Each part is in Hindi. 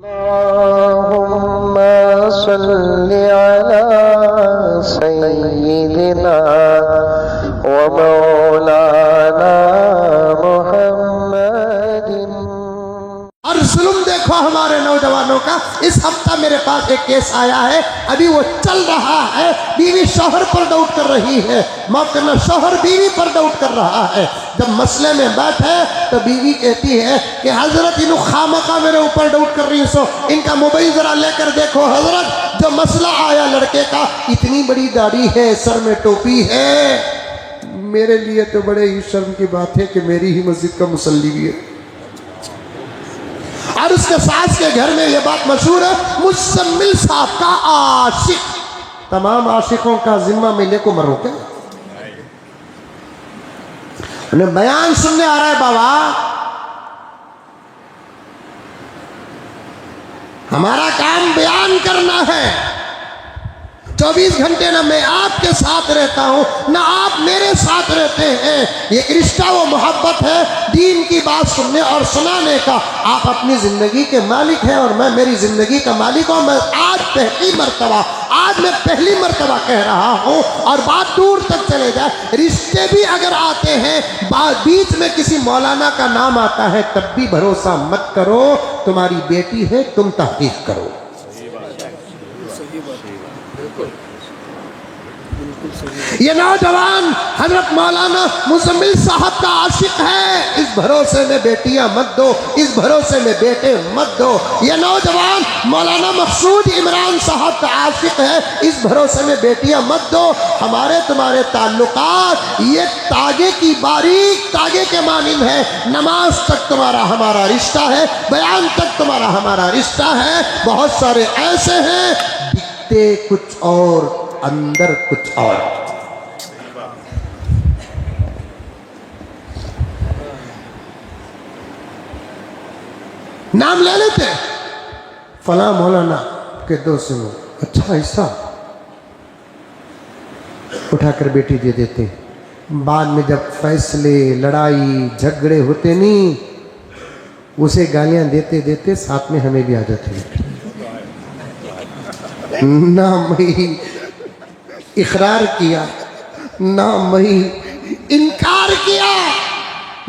अल्लाहुम्मा सल्लि अला सय्यिदिना व मौलाना मुहम्मदिन। और जुल्म देखो हमारे नौजवानों का। इस हफ्ता मेरे पास एक केस आया है, अभी वो चल रहा है। बीवी शौहर पर डाउट कर रही है, मौकना शौहर बीवी पर डाउट कर रहा है। जब मसले में बैठे तो बीवी कहती है कि हजरत इन खामखा मेरे ऊपर डाउट कर रही सो इनका मोबाइल जरा लेकर देखो हजरत, जो मसला आया लड़के का, इतनी बड़ी दाढ़ी है, सर में टोपी है। मेरे लिए तो बड़े ही शर्म की बात है कि मेरी ही मस्जिद का मुसल्ली भी है। और उसके सास के घर में यह बात मशहूर है, मुज़म्मिल साहब का आशिक। तमाम आशिकों का जिम्मा मिले को मरो क्या? उन्हें बयान सुनने आ रहा है बाबा, हमारा काम बयान करना है। 24 घंटे ना मैं आपके साथ रहता हूं ना आप मेरे साथ रहते हैं। ये रिश्ता वो मोहब्बत है दीन की बात सुनने और सुनाने का। आप अपनी जिंदगी के मालिक हैं और मैं मेरी जिंदगी का मालिक हूं। मैं आज मैं पहली मर्तबा कह रहा हूं, और बात दूर तक चले जाए, रिश्ते भी अगर आते हैं, बीच में किसी मौलाना का नाम आता है, तब भी भरोसा मत करो। तुम्हारी बेटी है, तुम तहकीक करो। ये नौजवान हजरत मौलाना मुज़म्मिल साहब का आशिक है, इस भरोसे में बेटियां मत दो, इस भरोसे में बेटे मत दो। ये नौजवान मौलाना मकसूद इमरान साहब का आशिक है, इस भरोसे में बेटियां मत दो। हमारे तुम्हारे ताल्लुकात ये तागे की बारीक तागे के मानिंद है। नमाज तक तुम्हारा हमारा रिश्ता है, बयान तक तुम्हारा हमारा रिश्ता है। बहुत सारे ऐसे हैं दिखते कुछ और अंदर कुछ और। नाम ले लेते, फला मौलाना के दोस्त में अच्छा हिस्सा उठाकर बेटी दे देते। बाद में जब फैसले लड़ाई झगड़े होते नहीं, उसे गालियां देते देते साथ में हमें भी आ जाती है। ना मैं इकरार किया, ना मैं इनकार किया,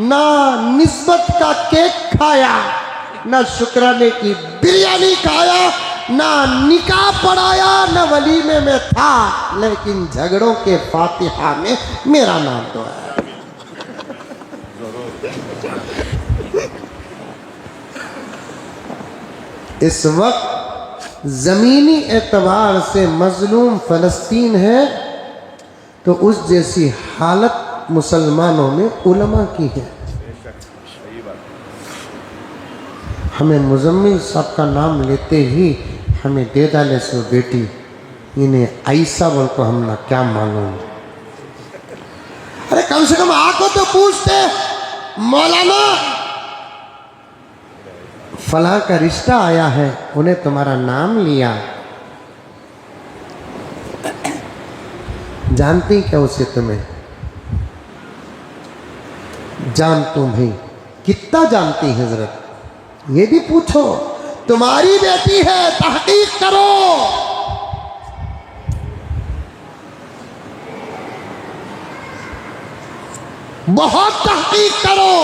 ना निस्बत का केक खाया, ना शुक्राने की बिरयानी खाया, ना निकाह पढ़ाया, ना वलीमे में था, लेकिन झगड़ों के फातिहा में मेरा नाम तो है। इस वक्त ज़मीनी एतबार से मजलूम फ़लस्तीन है, तो उस जैसी हालत मुसलमानों में उलमा की है। हमें मुज़म्मिल साहब का नाम लेते ही हमें दे डाले सो बेटी, इन्हें ऐसा बोल को हम ना क्या मालूम। अरे कम से कम आको तो पूछते, मौलाना फलां का रिश्ता आया है, उन्हें तुम्हारा नाम लिया, जानती क्या उसे? तुम्हें जान तुम्हें कितना जानती है हजरत, ये भी पूछो। तुम्हारी बेटी है, तहकीक करो। बहुत तहकीक करो,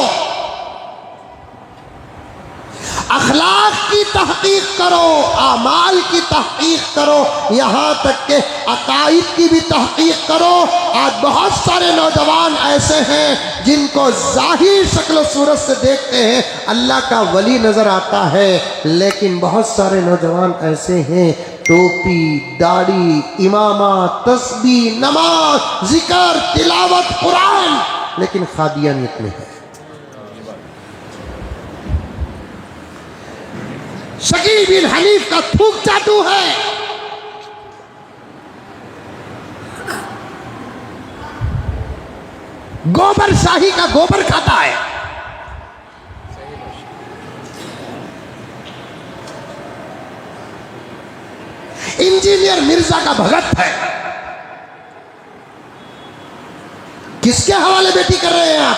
अखलाक की तहकीक करो, आमाल की तहकीक करो, यहाँ तक के अकाइद की भी तहकीक करो। आज बहुत सारे नौजवान ऐसे हैं जिनको ज़ाहिर शक्ल सूरत से देखते हैं अल्लाह का वली नज़र आता है, लेकिन बहुत सारे नौजवान ऐसे हैं टोपी दाढ़ी इमामा तस्बीह नमाज जिक्र तिलावत कुरान, लेकिन खादियानियत में है। शकील बिन हनीफ का थूक चाटू है, गोबर शाही का गोबर खाता है, इंजीनियर मिर्जा का भगत है। किसके हवाले बेटी कर रहे हैं आप?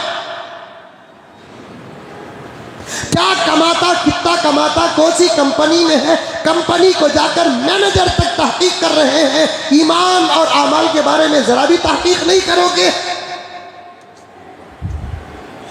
क्या कमाता, कितना कमाता, कौन सी कंपनी में है, कंपनी को जाकर मैनेजर तक तहकीक कर रहे हैं। ईमान और आमाल के बारे में जरा भी तहकीक नहीं करोगे।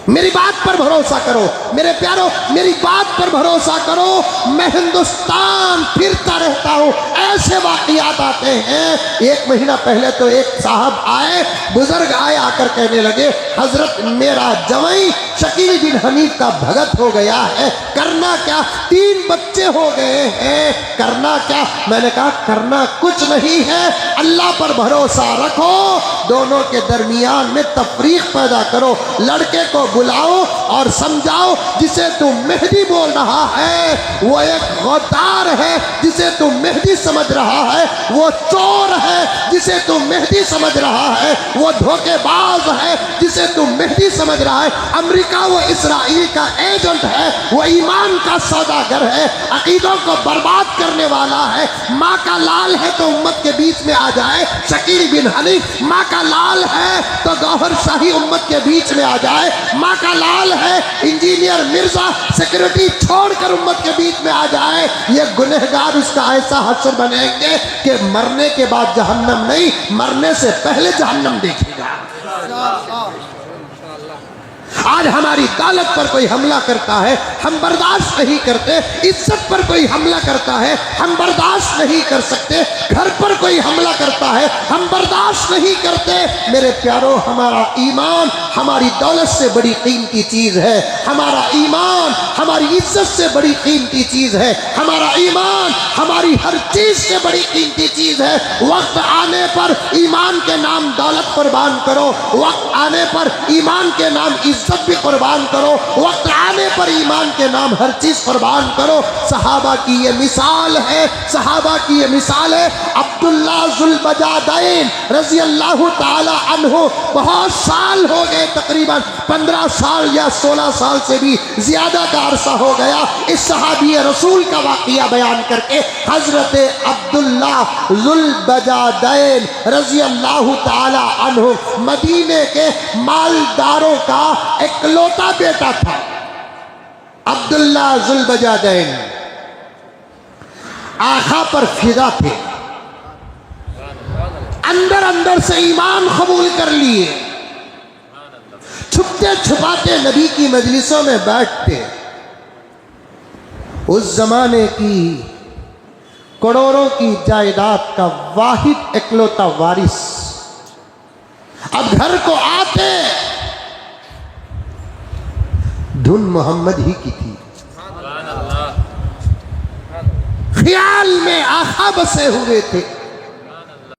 मेरी बात पर भरोसा करो मेरे प्यारो, मेरी बात पर भरोसा करो। मैं हिंदुस्तान फिरता रहता हूँ, ऐसे वाक़ियात आते हैं। 1 महीना पहले तो एक साहब आए, बुजुर्ग आए, आकर कहने लगे हजरत मेरा जवाई शकील बिन हनीफ का भगत हो गया है, करना क्या, 3 बच्चे हो गए हैं, करना क्या। मैंने कहा करना कुछ नहीं है, अल्लाह पर भरोसा रखो, दोनों के दरमियान में तफरीक पैदा करो, लड़के को बुलाओ और समझाओ जिसे तू मेहदी बोल रहा है वो एक गद्दार है, जिसे तू मेहदी समझ रहा है वो चोर है, जिसे तू मेहदी समझ रहा है वो धोखेबाज है, जिसे तू मेहदी समझ रहा है अमेरिका व इसराइल का एजेंट है, वो ईमान का सौदागर है, अकीदों को बर्बाद करने वाला है। माँ का लाल है तो उम्मत के बीच में आ जाए शकील बिन हनीफ, माँ का लाल है तो गौहर शाही उम्मत के बीच में आ जाए, माँ का लाल है इंजीनियर मिर्जा सिक्योरिटी छोड़कर उम्मत के बीच में आ जाए। ये गुनहगार उसका ऐसा हश्र बनेंगे कि मरने के बाद जहन्नम नहीं, मरने से पहले जहन्नम देखेगा। आज हमारी दौलत पर कोई हमला करता है हम बर्दाश्त नहीं करते, इज्जत पर कोई हमला करता है हम बर्दाश्त नहीं कर सकते, घर पर कोई हमला करता है हम बर्दाश्त नहीं करते। मेरे प्यारों, हमारा ईमान हमारी दौलत से बड़ी कीमती चीज़ है, हमारा ईमान हमारी इज्जत से बड़ी कीमती चीज़ है, हमारा ईमान हमारी हर चीज़ से बड़ी कीमती चीज़ है। वक्त आने पर ईमान के नाम दौलत कुर्बान करो, वक्त आने पर ईमान के नाम इज्जत भी कुर्बान करो, वक्त आने पर ईमान के नाम हर चीज कुर्बान करो। सहाबा की ये मिसाल है, सहाबा की ये मिसाल है। अब्दुल्ला जुल बजादैन रजी अल्लाह ताला अन्हु, बहुत साल हो गए, तकरीबन 15 साल या 16 साल से भी ज्यादा का अरसा हो गया इस सहाबी रसूल का वाक़िया बयान करके। हजरत अब्दुल्ला जुल बजादैन रजी अल्लाह ताला अन्हु मदीने के मालदारों का इकलौता बेटा था। अब्दुल्ला जुल बजादैन आका पर फिदा थे, अंदर अंदर से ईमान कबूल कर लिए, छुपते छुपाते नबी की मजलिसों में बैठते। उस जमाने की करोड़ों की जायदाद का वाहिद इकलौता वारिस अब घर को आते, धुन मोहम्मद ही की थी, ख्याल में आका बसे हुए थे।